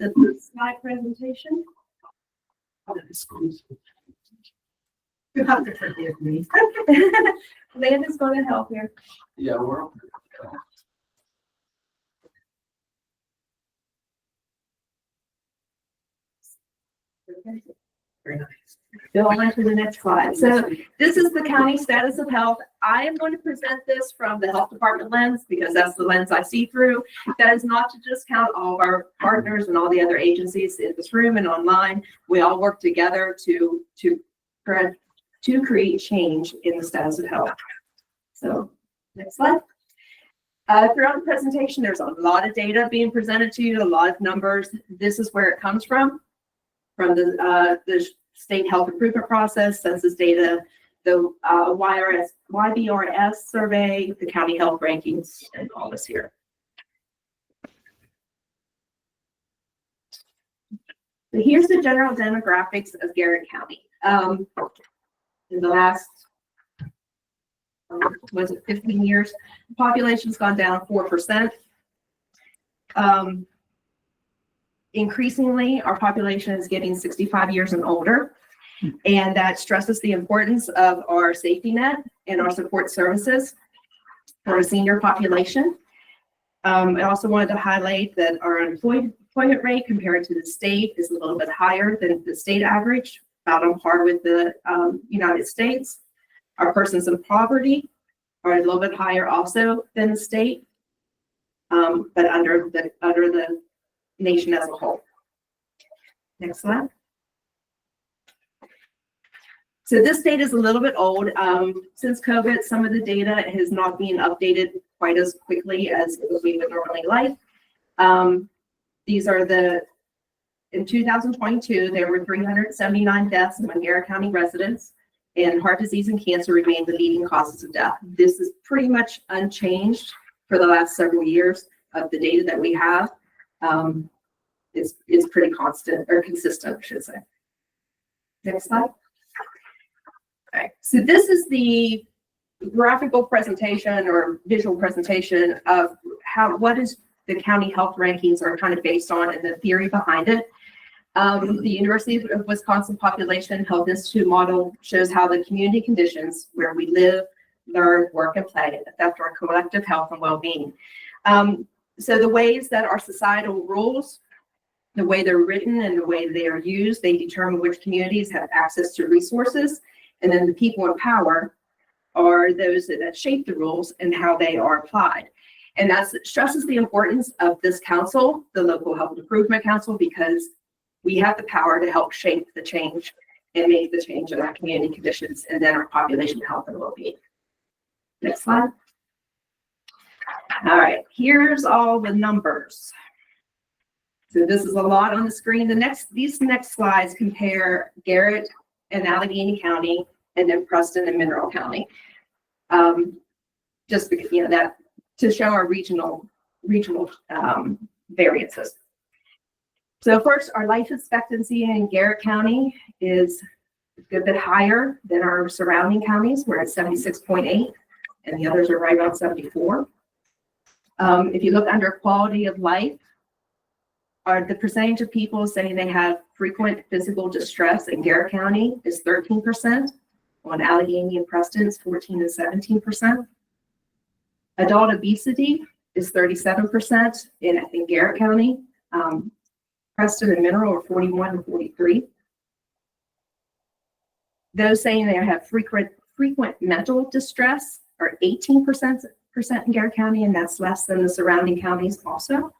the slide presentation. You have to forgive me. Landon's going to help here. Yeah, we're. Go on to the next slide. So this is the county status of health. I am going to present this from the health department lens because that's the lens I see through. That is not to discount all of our partners and all the other agencies in this room and online. We all work together to create change in the status of health. So next slide. Throughout the presentation, there's a lot of data being presented to you, a lot of numbers. This is where it comes from the state health improvement process, census data, the YBRS survey, the county health rankings, and all this here. So here's the general demographics of Garrett County. In the last, was it 15 years, the population's gone down 4%. Increasingly, our population is getting 65 years and older, and that stresses the importance of our safety net and our support services for a senior population. I also wanted to highlight that our unemployment rate compared to the state is a little bit higher than the state average, about on par with the United States. Our persons in poverty are a little bit higher also than the state, but under the nation as a whole. Next slide. So this data is a little bit old. Since COVID, some of the data has not been updated quite as quickly as we would normally like. These are in 2022, there were 379 deaths among Garrett County residents, and heart disease and cancer remain the leading causes of death. This is pretty much unchanged for the last several years of the data that we have. Is pretty constant or consistent, I should say. Next slide. All right, so this is the graphical presentation or visual presentation of what is the county health rankings are kind of based on and the theory behind it. The University of Wisconsin Population Health Institute model shows how the community conditions where we live, learn, work, and play affect our collective health and well-being. So the ways that our societal rules, the way they're written and the way they are used, they determine which communities have access to resources. And then the people in power are those that shape the rules and how they are applied. And that stresses the importance of this council, the Local Health Improvement Council, because we have the power to help shape the change and make the change in our community conditions and then our population health and well-being. Next slide. All right, here's all the numbers. So this is a lot on the screen. These next slides compare Garrett and Allegheny County and then Preston and Mineral County. Just because, that to show our regional variances. So first, our life expectancy in Garrett County is a good bit higher than our surrounding counties. We're at 76.8, and the others are right around 74. If you look under quality of life, the percentage of people saying they have frequent physical distress in Garrett County is 13%. On Allegheny and Preston, it's 14 and 17%. Adult obesity is 37% in Garrett County. Preston and Mineral are 41 and 43. Those saying they have frequent mental distress are 18% in Garrett County, and that's less than the surrounding counties also.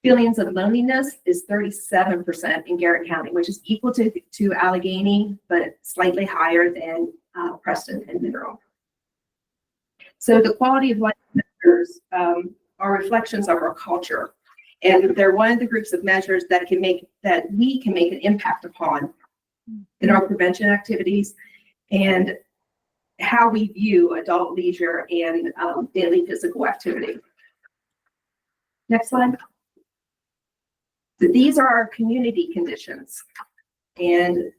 Feelings of loneliness is 37% in Garrett County, which is equal to Allegheny, but slightly higher than Preston and Mineral. So the quality of life measures are reflections of our culture, and they're one of the groups of measures that we can make an impact upon in our prevention activities and how we view adult leisure and daily physical activity. Next slide. So these are our community conditions. And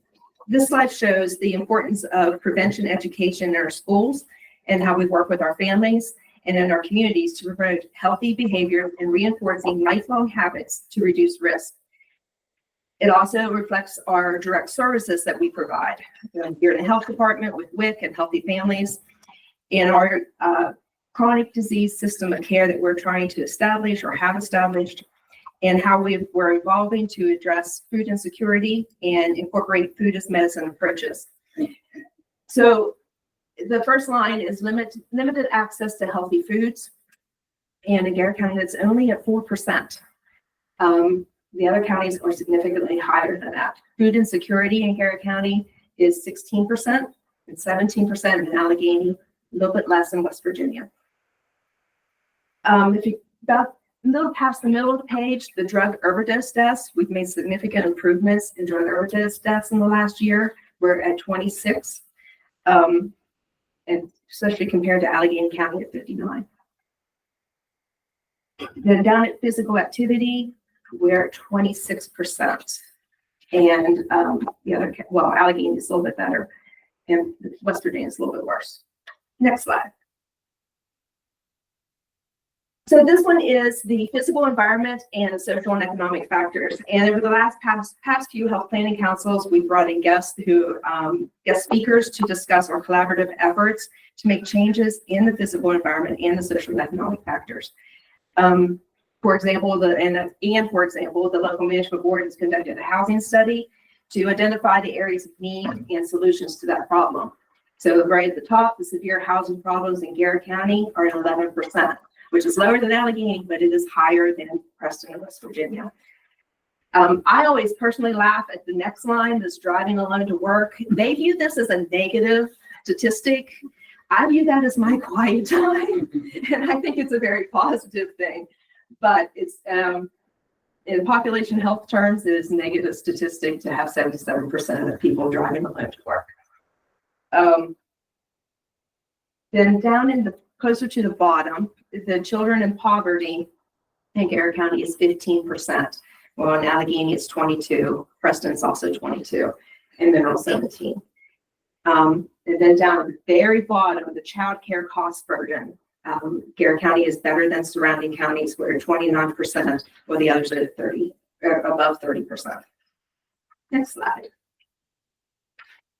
this slide shows the importance of prevention education in our schools and how we work with our families. and in our communities to promote healthy behavior and reinforcing lifelong habits to reduce risk. It also reflects our direct services that we provide here in the health department with WIC and Healthy Families, in our chronic disease system of care that we're trying to establish or have established, and how we're evolving to address food insecurity and incorporate food as medicine approaches. So the first line is limited access to healthy foods. And in Garrett County, that's only at 4%. The other counties are significantly higher than that. Food insecurity in Garrett County is 16% and 17% in Allegheny, a little bit less in West Virginia. If you about a little past the middle of the page, the drug overdose deaths, we've made significant improvements in drug overdose deaths in the last year. We're at 26, and especially compared to Allegheny County at 59. Then down at physical activity, we're at 26%. And the other, well, Allegheny is a little bit better, and West Virginia is a little bit worse. Next slide. So this one is the physical environment and social and economic factors. And over the past few health planning councils, we've brought in guest speakers to discuss our collaborative efforts to make changes in the physical environment and the social and economic factors. For example, the local management board has conducted a housing study to identify the areas of need and solutions to that problem. So right at the top, the severe housing problems in Garrett County are at 11%. Which is lower than Allegheny, but it is higher than Preston and West Virginia. I always personally laugh at the next line, this driving alone to work. They view this as a negative statistic. I view that as my quiet time, and I think it's a very positive thing. But it's in population health terms, it is a negative statistic to have 77% of people driving alone to work. Then down in the closer to the bottom, the children in poverty in Garrett County is 15%. Well, in Allegheny, it's 22. Preston is also 22, and Mineral 17. And then down at the very bottom, the child care cost burden. Garrett County is better than surrounding counties. We're at 29%, while the others are at above 30%. Next slide.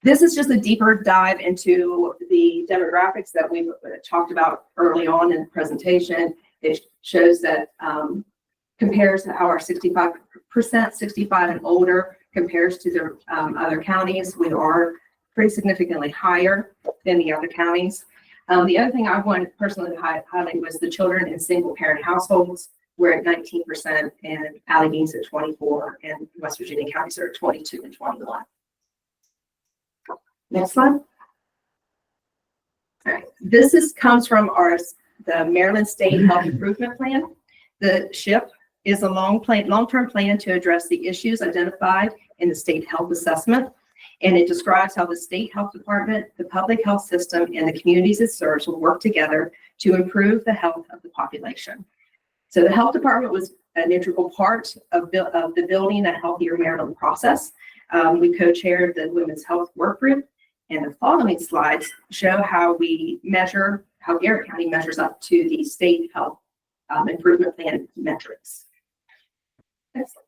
This is just a deeper dive into the demographics that we talked about early on in the presentation. It shows that compares how our 65% 65 and older compares to the other counties. We are pretty significantly higher than the other counties. The other thing I wanted personally to highlight was the children in single parent households. We're at 19%, and Allegheny's at 24, and West Virginia counties are at 22 and 21. Next slide. All right. This comes from the Maryland State Health Improvement Plan. The SHIP is a long-term plan to address the issues identified in the state health assessment, and it describes how the state health department, the public health system, and the communities it serves will work together to improve the health of the population. So the health department was an integral part of the Building a Healthier Maryland process. We co-chaired the Women's Health Work Group. And the following slides show how Garrett County measures up to the state health improvement plan metrics. Next slide.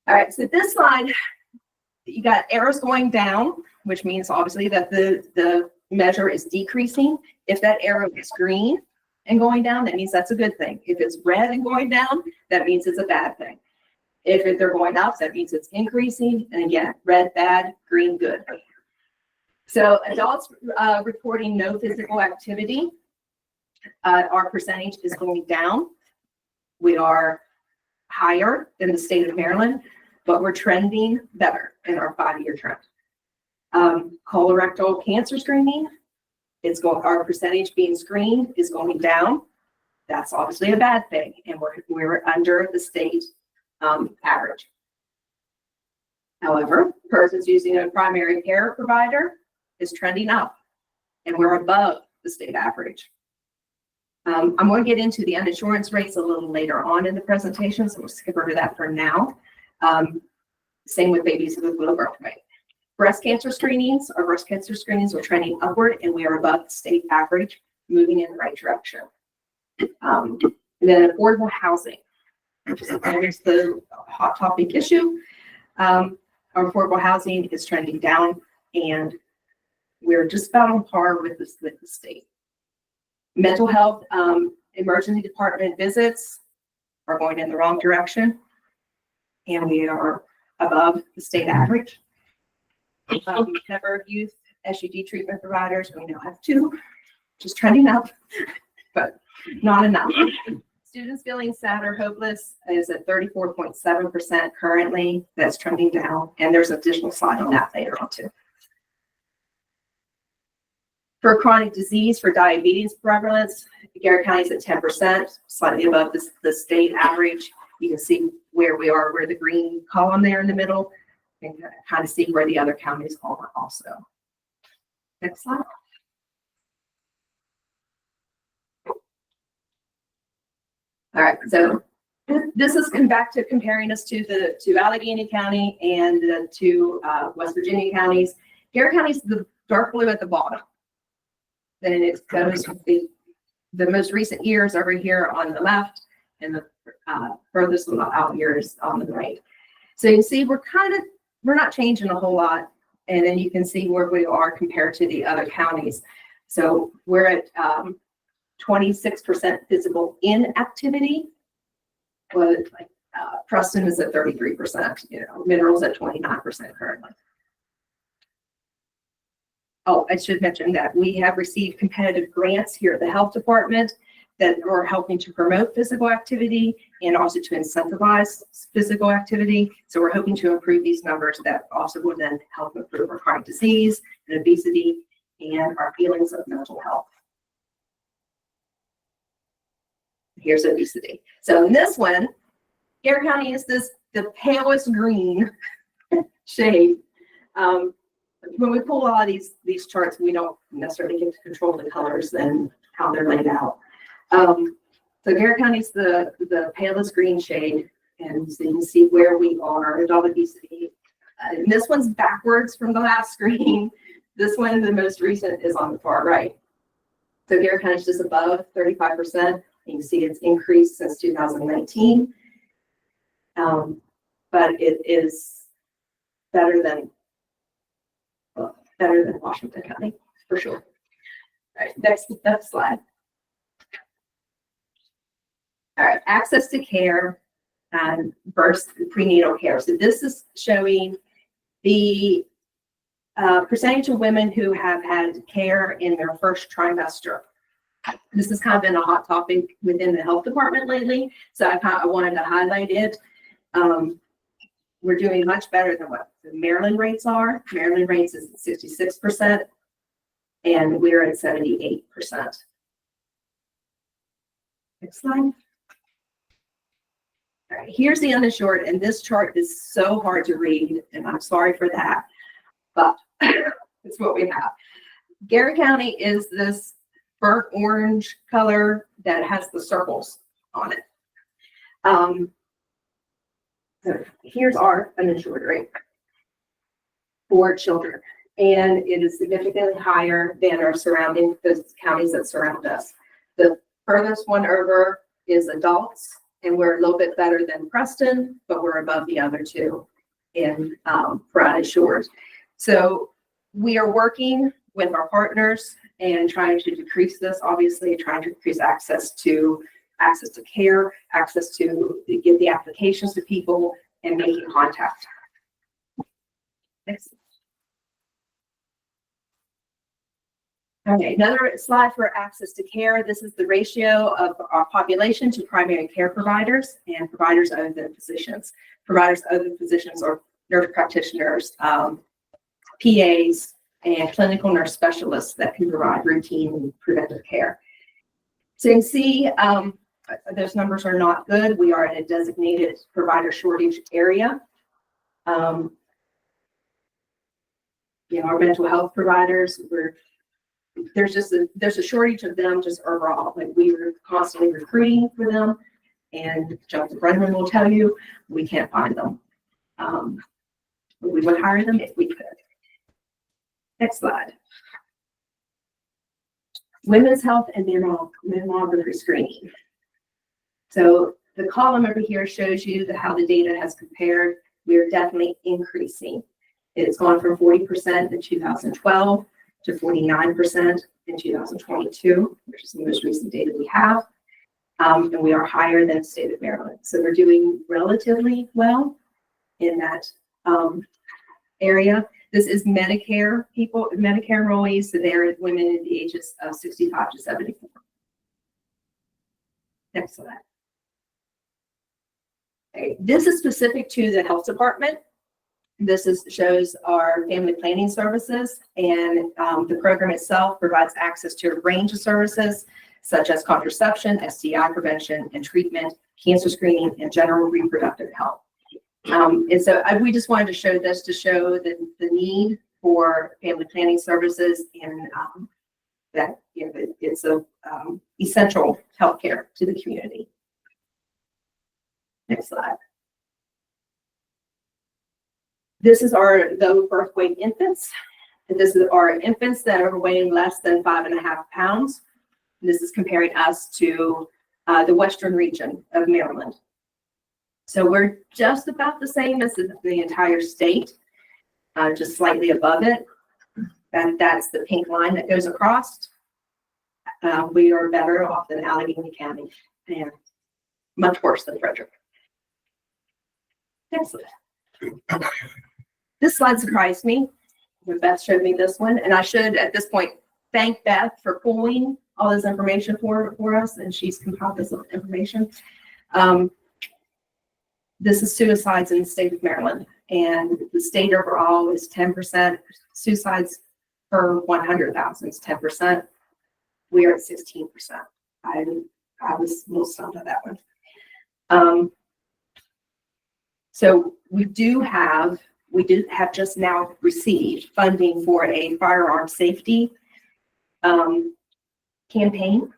All right, so this slide, you got arrows going down, which means obviously that the measure is decreasing. If that arrow is green and going down, that means that's a good thing. If it's red and going down, that means it's a bad thing. If they're going up, that means it's increasing. And again, red, bad, green, good. So adults reporting no physical activity, our percentage is going down. We are higher than the state of Maryland, but we're trending better in our 5-year trend. Colorectal cancer screening, our percentage being screened is going down. That's obviously a bad thing, and we're under the state average. However, persons using a primary care provider is trending up, and we're above the state average. I'm going to get into the uninsurance rates a little later on in the presentation, so we'll skip over that for now. Same with babies with low birth weight. Our breast cancer screenings are trending upward, and we are above the state average. moving in the right direction. And then affordable housing, which is always the hot topic issue. Our affordable housing is trending down, and we're just about on par with the state. Mental health emergency department visits are going in the wrong direction, and we are above the state average. Number of youth SUD treatment providers, we now have 2, just trending up, but not enough. Students feeling sad or hopeless is at 34.7% currently. That's trending down, and there's an additional slide on that later on too. For chronic disease, for diabetes prevalence, Garrett County is at 10%, slightly above the state average. You can see where we are, where the green column there in the middle, and kind of see where the other counties are also. Next slide. All right, so this is come back to comparing us to Allegheny County and to West Virginia counties. Garrett County is the dark blue at the bottom. Then it goes the most recent years over here on the left, and the furthest out years on the right. So you can see we're not changing a whole lot, and then you can see where we are compared to the other counties. So we're at 26% physical inactivity. Well, like Preston is at 33%. Minerals at 29% currently. Oh, I should mention that we have received competitive grants here at the health department that are helping to promote physical activity and also to incentivize physical activity. So we're hoping to improve these numbers that also will then help improve our chronic disease and obesity and our feelings of mental health. Here's obesity. So in this one, Garrett County is the palest green shade. When we pull a lot of these charts, we don't necessarily get to control the colors and how they're laid out. So Garrett County is the palest green shade, and so you can see where we are with all obesity. And this one's backwards from the last screen. This one, the most recent, is on the far right. So Garrett County is just above 35%. You can see it's increased since 2019, but it is better than Washington County for sure. All right, next slide. All right, access to care and birth prenatal care. So this is showing the percentage of women who have had care in their first trimester. This has kind of been a hot topic within the health department lately, so I wanted to highlight it. We're doing much better than what the Maryland rates are. Maryland rates is 66%, and we're at 78%. Next slide. All right, here's the undershort, and this chart is so hard to read, and I'm sorry for that, but it's what we have. Garrett County is this burnt orange color that has the circles on it. So here's our uninsured rate for children, and it is significantly higher than our surrounding counties that surround us. The furthest one over is adults, and we're a little bit better than Preston, but we're above the other two in for uninsured. So we are working with our partners and trying to decrease this, obviously trying to increase access to care, access to give the applications to people, and making contact. Next. Okay, another slide for access to care. This is the ratio of our population to primary care providers and providers other than physicians. Providers other than physicians are nurse practitioners, PAs, and clinical nurse specialists that can provide routine and preventive care. So you can see those numbers are not good. We are in a designated provider shortage area. Our mental health providers, there's a shortage of them just overall. Like we were constantly recruiting for them, and Jonathan Brennan will tell you we can't find them. We would hire them if we could. Next slide. Women's health and mammography screening. So the column over here shows you how the data has compared. We are definitely increasing. It has gone from 40% in 2012 to 49% in 2022, which is the most recent data we have. And we are higher than the state of Maryland. So we're doing relatively well in that area. This is Medicare people, Medicare enrollees, so they're women in the ages of 65 to 74. Next slide. Okay. This is specific to the health department. This shows our family planning services, and the program itself provides access to a range of services such as contraception, STI prevention and treatment, cancer screening, and general reproductive health. And so we just wanted to show this to show the need for family planning services, and that it's a essential healthcare to the community. Next slide. This is the birth weight infants. And this is our infants that are weighing less than 5.5 pounds. This is comparing us to the western region of Maryland. So we're just about the same as the entire state, just slightly above it. And that's the pink line that goes across. We are better off than Allegheny County, and much worse than Frederick. Next slide. This slide surprised me when Beth showed me this one, and I should at this point thank Beth for pulling all this information for us, and she's compiled this information. This is suicides in the state of Maryland, and the state overall is 10%. Suicides per 100,000 is 10%. We are at 16%. I was a little stunned at that one. So we do have just now received funding for a firearm safety campaign,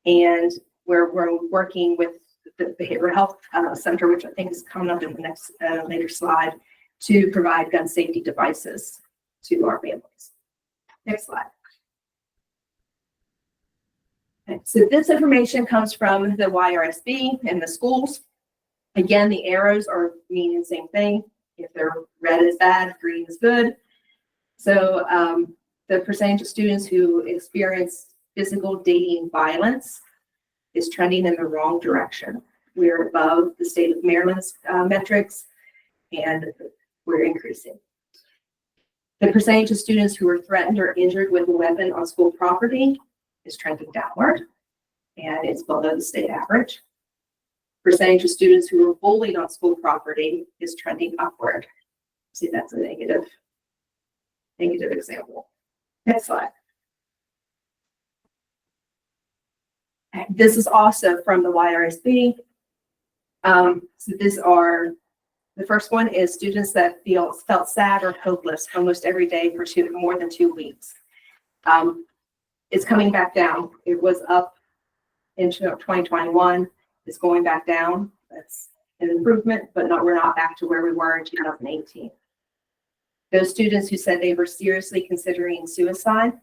and we're working with the Behavioral Health Center, which I think is coming up in the next later slide, to provide gun safety devices to our families. Next slide. Okay, so this information comes from the YRSB and the schools. Again, the arrows are meaning the same thing. If they're red is bad, green is good. So the percentage of students who experience physical dating violence is trending in the wrong direction. We're above the state of Maryland's metrics, and we're increasing. The percentage of students who are threatened or injured with a weapon on school property is trending downward, and it's below the state average. Percentage of students who were bullied on school property is trending upward. See, that's a negative example. Next slide. This is also from the YRSB. So the first one is students that felt sad or hopeless almost every day for more than 2 weeks. It's coming back down. It was up in 2021. It's going back down. That's an improvement, but we're not back to where we were in 2018. Those students who said they were seriously considering suicide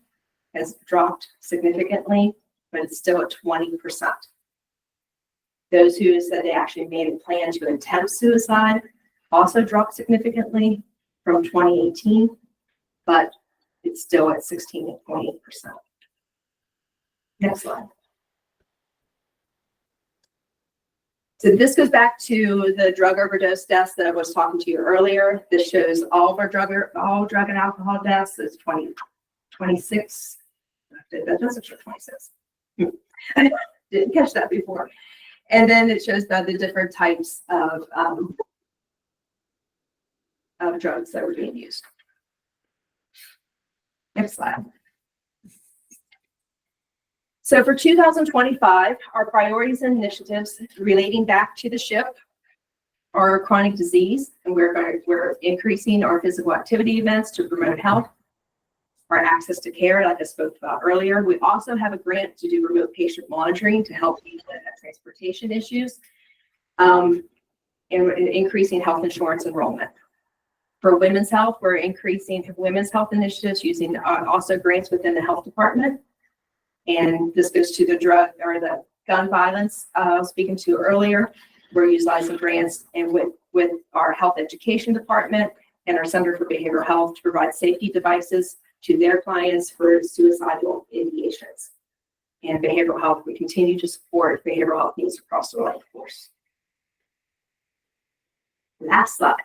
has dropped significantly, but it's still at 20%. Those who said they actually made a plan to attempt suicide also dropped significantly from 2018, but it's still at 16.8%. Next slide. So this goes back to the drug overdose deaths that I was talking to you earlier. This shows all of our drug and alcohol deaths. It's 26. That doesn't show 26. I didn't catch that before. And then it shows the different types of drugs that were being used. Next slide. So for 2025, our priorities and initiatives relating back to the SHIP are chronic disease, and we're increasing our physical activity events to promote health, our access to care, like I spoke about earlier. We also have a grant to do remote patient monitoring to help people that have transportation issues, and increasing health insurance enrollment. For women's health, we're increasing women's health initiatives using also grants within the health department. And this goes to the drug or the gun violence I was speaking to earlier. We're utilizing grants and with our health education department and our Center for Behavioral Health to provide safety devices to their clients for suicidal ideations. And behavioral health, we continue to support behavioral health needs across the life force. Last slide.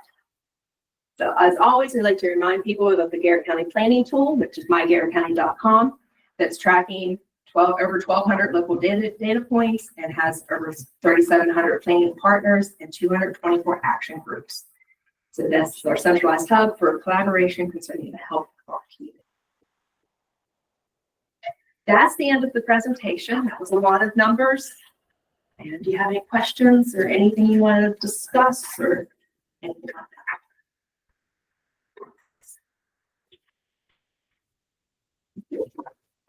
So as always, I'd like to remind people of the Garrett County Planning Tool, which is mygarrettcounty.com, that's tracking over 1,200 local data points and has over 3,700 planning partners and 224 action groups. So that's our centralized hub for collaboration concerning the health of our community. That's the end of the presentation. That was a lot of numbers. And do you have any questions or anything you want to discuss or anything like that?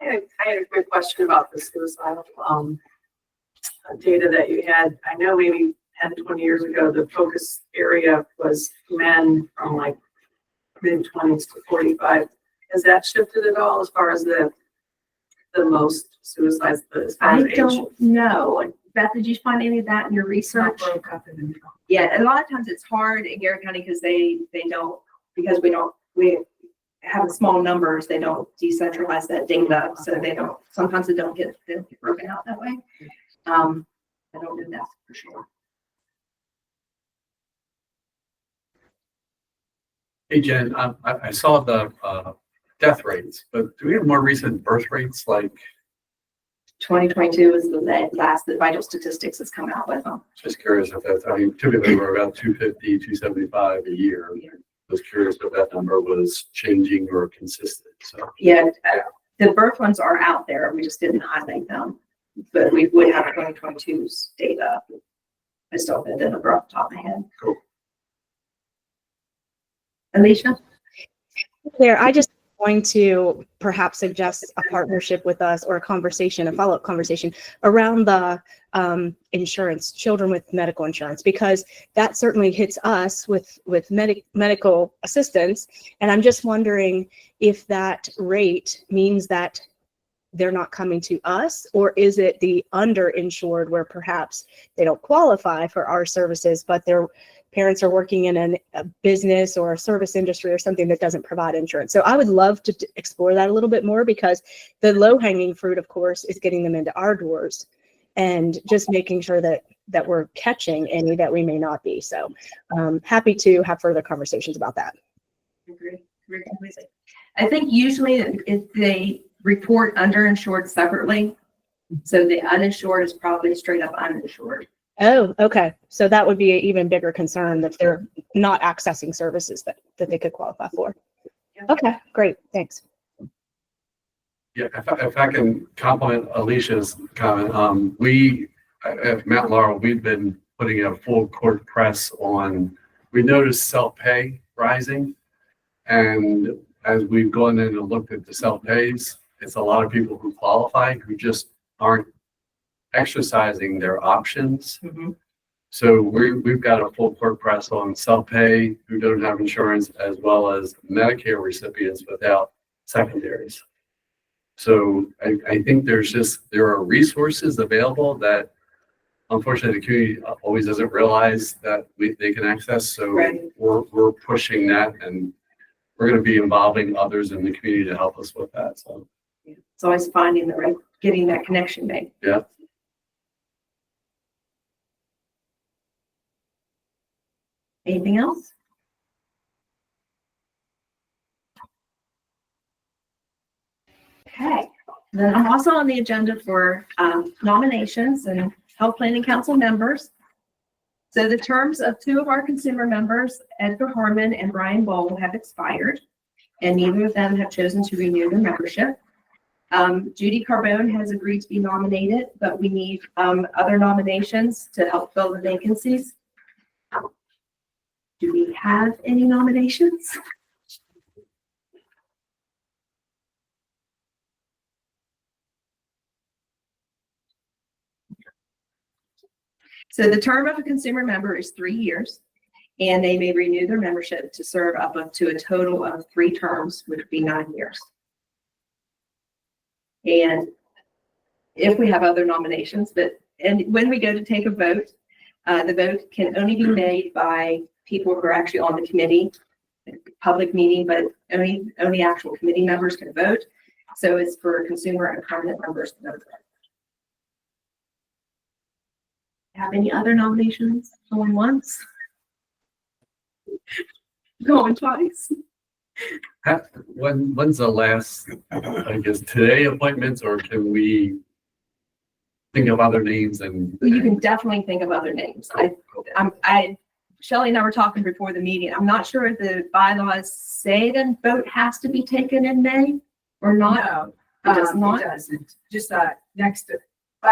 I had a quick question about the suicidal data that you had. I know maybe 10, 20 years ago, the focus area was men from like mid-20s to 45. Has that shifted at all as far as the most suicides? I don't know. Beth, did you find any of that in your research? Yeah, a lot of times it's hard in Garrett County because they don't, because we have small numbers, they don't decentralize that data, so they don't, sometimes they don't get broken out that way. I don't know that for sure. Hey Jen, I saw the death rates, but do we have more recent birth rates? Like 2022 is the last that Vital Statistics has come out with them. Just curious if that's, I mean, typically we're about 250, 275 a year. Yeah. I was curious if that number was changing or consistent. So Yeah, the birth ones are out there. We just didn't highlight them, but we would have 2022's data. I still have the number off the top of my head. Cool. Alicia? There, I just going to perhaps suggest a partnership with us or a conversation, a follow-up conversation around the insurance, children with medical insurance, because that certainly hits us with medical assistance. And I'm just wondering if that rate means that they're not coming to us, or is it the underinsured where perhaps they don't qualify for our services, but their parents are working in a business or a service industry or something that doesn't provide insurance. So I would love to explore that a little bit more, because the low-hanging fruit, of course, is getting them into our doors and just making sure that we're catching any that we may not be. So happy to have further conversations about that. I agree completely. I think usually if they report underinsured separately, so the uninsured is probably straight up uninsured. Oh, okay. So that would be an even bigger concern that they're not accessing services that they could qualify for. Yeah. Okay, great. Thanks. yeah, if I can compliment Alicia's comment, we at Mount Laurel, we've been putting a full court press on, we noticed self-pay rising. And as we've gone in and looked at the self-pays, it's a lot of people who qualify who just aren't exercising their options. Mm-hmm. So we've got a full court press on self-pay who don't have insurance, as well as Medicare recipients without secondaries. So I think there are resources available that unfortunately the community always doesn't realize that they can access. So Right. we're pushing that, and we're going to be involving others in the community to help us with that. So Yeah. It's always finding the right, getting that connection made. yeah. Anything else? Okay, then I'm also on the agenda for nominations and health planning council members. So the terms of two of our consumer members, Edgar Harmon and Brian Bowl, have expired, and neither of them have chosen to renew their membership. Judy Carbone has agreed to be nominated, but we need other nominations to help fill the vacancies. Do we have any nominations? So the term of a consumer member is 3 years, and they may renew their membership to serve up to a total of 3 terms, which would be 9 years. And if we have other nominations, and when we go to take a vote, the vote can only be made by people who are actually on the committee, public meeting, but only actual committee members can vote. So it's for consumer and permanent members to vote. Have any other nominations? Going once? Going twice? When's the last, I guess, today appointments, or can we think of other names and? You can definitely think of other names. Shelley and I were talking before the meeting. I'm not sure if the bylaws say the vote has to be taken in May or not. No, it doesn't. Not? It doesn't. Just by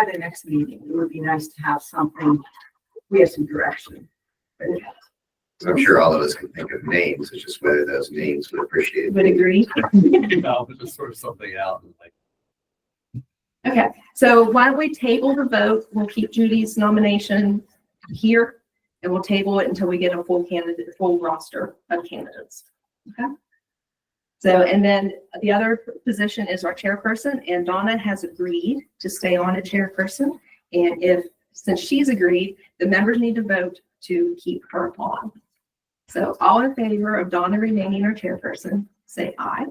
the next meeting, it would be nice to have something. We have some direction. I'm sure all of us can think of names. It's just whether those names would appreciate it. Would agree. Just sort something out and like. Okay, so why don't we table the vote? We'll keep Judy's nomination here, and we'll table it until we get a full roster of candidates. Okay. So, and then the other position is our chairperson, and Donna has agreed to stay on as chairperson. And since she's agreed, the members need to vote to keep her on. So all in favor of Donna remaining our chairperson, say aye.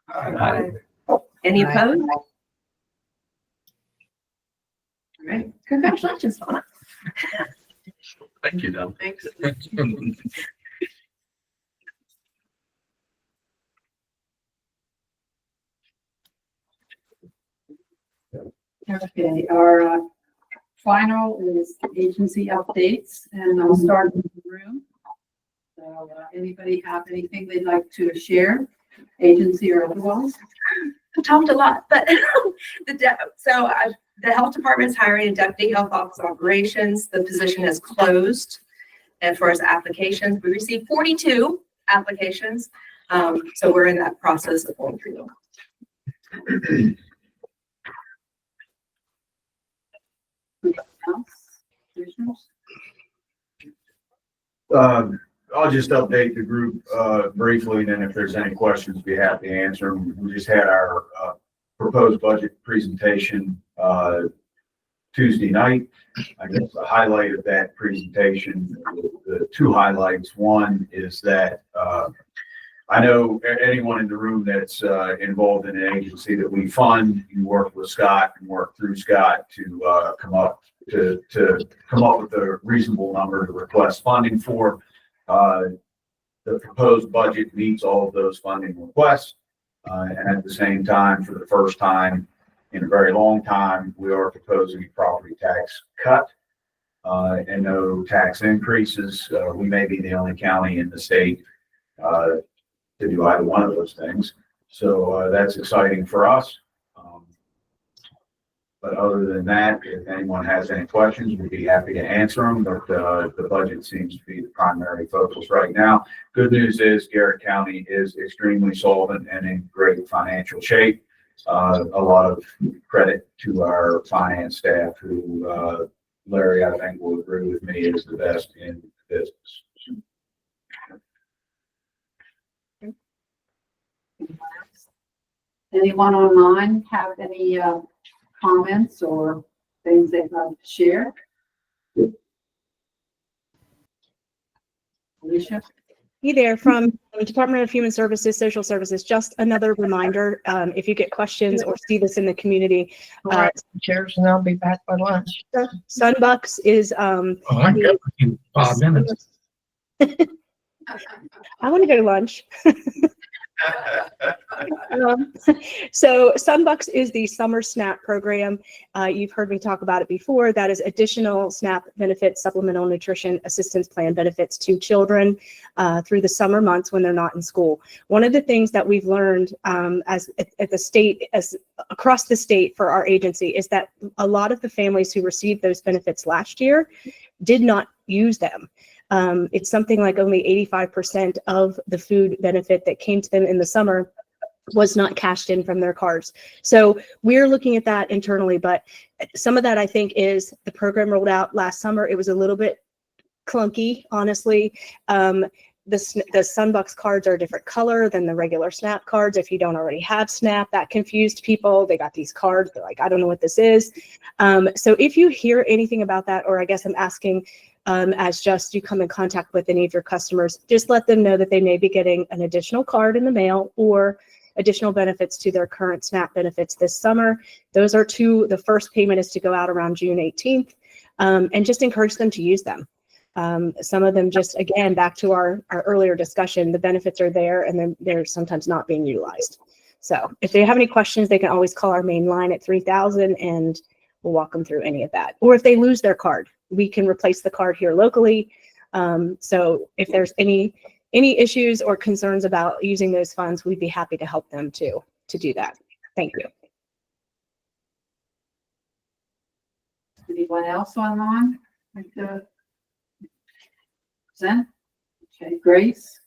Aye. Any opposed? All right, congratulations, Donna. Thank you, Don. Thanks. Okay, our final is agency updates, and I'll start with the room. So anybody have anything they'd like to share, agency or otherwise? I talked a lot, but the health department is hiring a deputy health officer operations. The position is closed. And for his applications, we received 42 applications. So we're in that process of going through them. I'll just update the group briefly, and then if there's any questions, be happy to answer them. We just had our proposed budget presentation Tuesday night. I guess the highlight of that presentation, the two highlights. One is that I know anyone in the room that's involved in an agency that we fund, you work with Scott and work through Scott to come up with a reasonable number to request funding for. The proposed budget meets all of those funding requests. And at the same time, for the first time in a very long time, we are proposing a property tax cut and no tax increases. We may be the only county in the state to do either one of those things. So that's exciting for us. But other than that, if anyone has any questions, we'd be happy to answer them. But the budget seems to be the primary focus right now. Good news is Garrett County is extremely solvent and in great financial shape. A lot of credit to our finance staff who, Larry, I think will agree with me, is the best in business. Anyone online have any comments or things they'd like to share? Alicia? Hey there, from the Department of Human Services, Social Services, just another reminder, if you get questions or see this in the community. All right, chairs, and I'll be back by lunch. Sunbucks is, Oh, I got in 5 minutes. I want to go to lunch. So Sunbucks is the summer SNAP program. You've heard me talk about it before. That is additional SNAP benefits, supplemental nutrition assistance plan benefits to children through the summer months when they're not in school. One of the things that we've learned as across the state for our agency is that a lot of the families who received those benefits last year did not use them. It's something like only 85% of the food benefit that came to them in the summer was not cashed in from their cards. So we're looking at that internally, but some of that I think is the program rolled out last summer. It was a little bit clunky, honestly. the Sunbucks cards are a different color than the regular SNAP cards. If you don't already have SNAP, that confused people. They got these cards. They're like, I don't know what this is. So if you hear anything about that, or I guess I'm asking as just you come in contact with any of your customers, just let them know that they may be getting an additional card in the mail or additional benefits to their current SNAP benefits this summer. Those are the first payment is to go out around June 18th, and just encourage them to use them. Some of them just, again, back to our earlier discussion, the benefits are there and then they're sometimes not being utilized. So if they have any questions, they can always call our main line at 3000 and we'll walk them through any of that. Or if they lose their card, we can replace the card here locally. So if there's any issues or concerns about using those funds, we'd be happy to help them to do that. Thank you. Anyone else online? Like to present? Okay, Grace?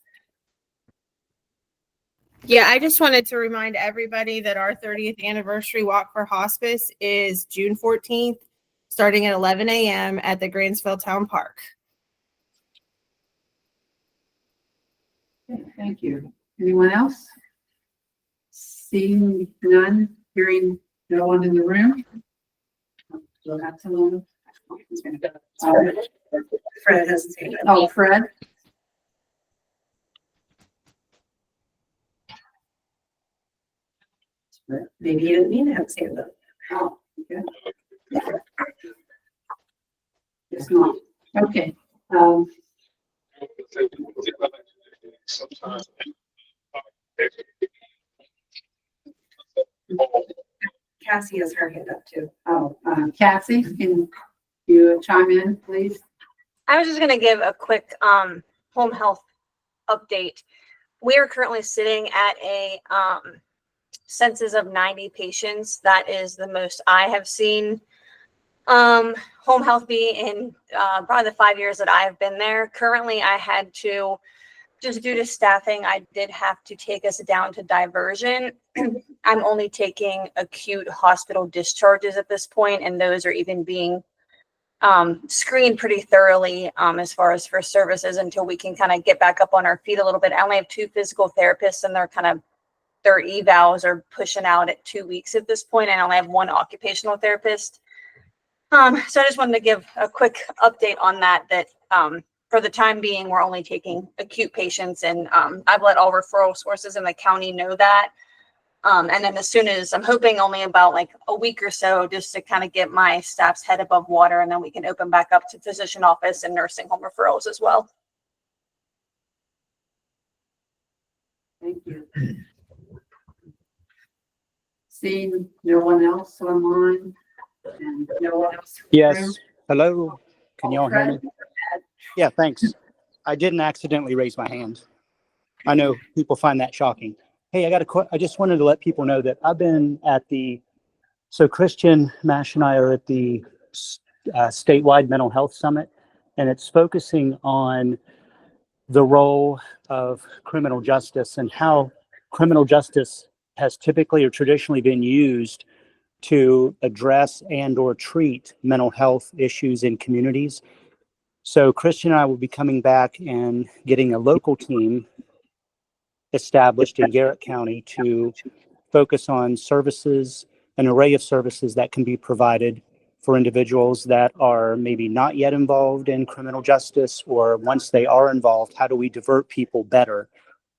Yeah, I just wanted to remind everybody that our 30th anniversary walk for hospice is June 14th, starting at 11 a.m. at the Grantsville Town Park. Okay, thank you. Anyone else? Seeing none, hearing no one in the room? Go back to Lynn. Fred hasn't seen it. Oh, Fred? Maybe you didn't mean to have his hand up. Oh, okay. It's not. Okay. Cassie has her hand up too. Cassie, can you chime in, please? I was just going to give a quick home health update. We are currently sitting at a census of 90 patients. That is the most I have seen home health be in probably the 5 years that I have been there. Currently, I had to, just due to staffing, I did have to take us down to diversion. I'm only taking acute hospital discharges at this point, and those are even being screened pretty thoroughly as far as for services until we can kind of get back up on our feet a little bit. I only have 2 physical therapists, and their evals are pushing out at 2 weeks at this point. I only have 1 occupational therapist. So I just wanted to give a quick update on that for the time being, we're only taking acute patients, and I've let all referral sources in the county know that. And then as soon as, I'm hoping only about like a week or so, just to kind of get my staff's head above water, and then we can open back up to physician office and nursing home referrals as well. Thank you. Seeing no one else online and no one else. in the room? Yes. Hello. Can y'all hear me? Yeah, thanks. I didn't accidentally raise my hand. I know people find that shocking. Hey, I just wanted to let people know that I've been at so Christian, Mash, and I are at the statewide mental health summit, and it's focusing on the role of criminal justice and how criminal justice has typically or traditionally been used to address and or treat mental health issues in communities. So Christian and I will be coming back and getting a local team established in Garrett County to focus on services, an array of services that can be provided for individuals that are maybe not yet involved in criminal justice, or once they are involved, how do we divert people better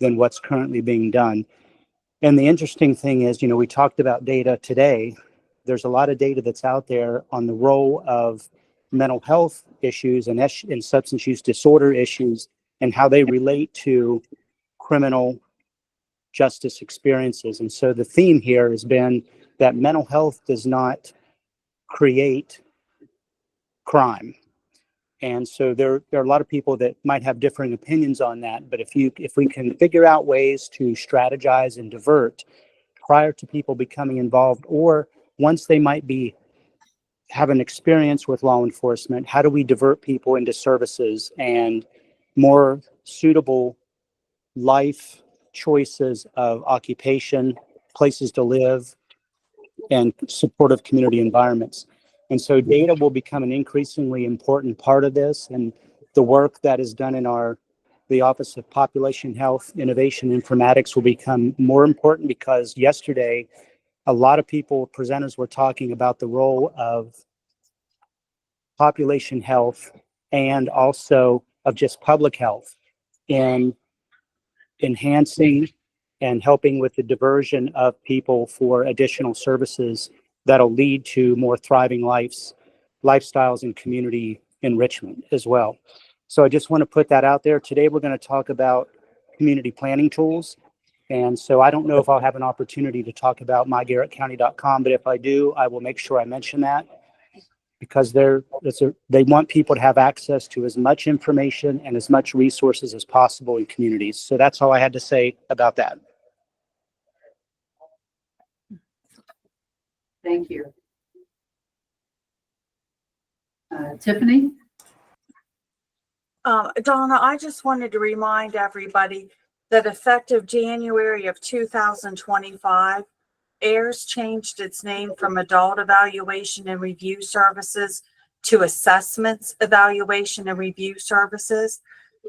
than what's currently being done? And the interesting thing is, we talked about data today. There's a lot of data that's out there on the role of mental health issues and substance use disorder issues and how they relate to criminal justice experiences. And so the theme here has been that mental health does not create crime. And so there are a lot of people that might have differing opinions on that. But if we can figure out ways to strategize and divert prior to people becoming involved, or once they might have an experience with law enforcement, how do we divert people into services and more suitable life choices of occupation, places to live, and supportive community environments? And so data will become an increasingly important part of this, and the work that is done in our the Office of Population Health Innovation Informatics will become more important, because yesterday, a lot of presenters were talking about the role of population health and also of just public health in enhancing and helping with the diversion of people for additional services that'll lead to more thriving lifestyles and community enrichment as well. So I just want to put that out there. Today, we're going to talk about community planning tools. And so I don't know if I'll have an opportunity to talk about mygarrettcounty.com, but if I do, I will make sure I mention that, because they want people to have access to as much information and as much resources as possible in communities. So that's all I had to say about that. Thank you. Tiffany? Donna, I just wanted to remind everybody that effective January of 2025, AIRS changed its name from Adult Evaluation and Review Services to Assessments Evaluation and Review Services.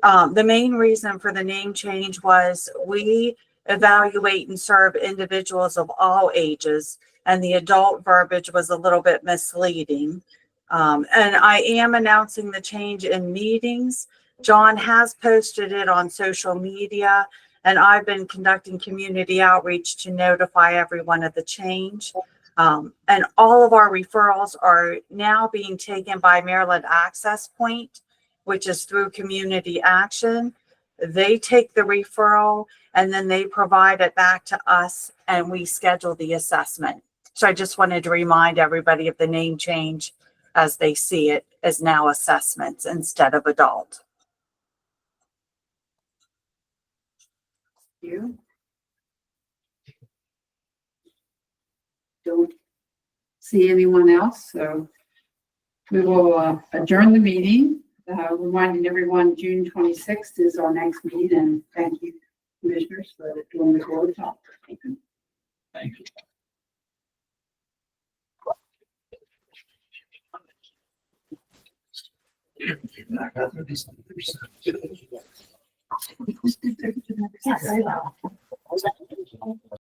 The main reason for the name change was we evaluate and serve individuals of all ages, and the adult verbiage was a little bit misleading. And I am announcing the change in meetings. John has posted it on social media, and I've been conducting community outreach to notify everyone of the change. And all of our referrals are now being taken by Maryland Access Point, which is through Community Action. They take the referral and then they provide it back to us, and we schedule the assessment. So I just wanted to remind everybody of the name change as they see it as now assessments instead of adult. You? Don't see anyone else, so we will adjourn the meeting. Reminding everyone, June 26th is our next meeting, and thank you, commissioners, for doing the board talk. Thank you. Thank you. Yes, I will.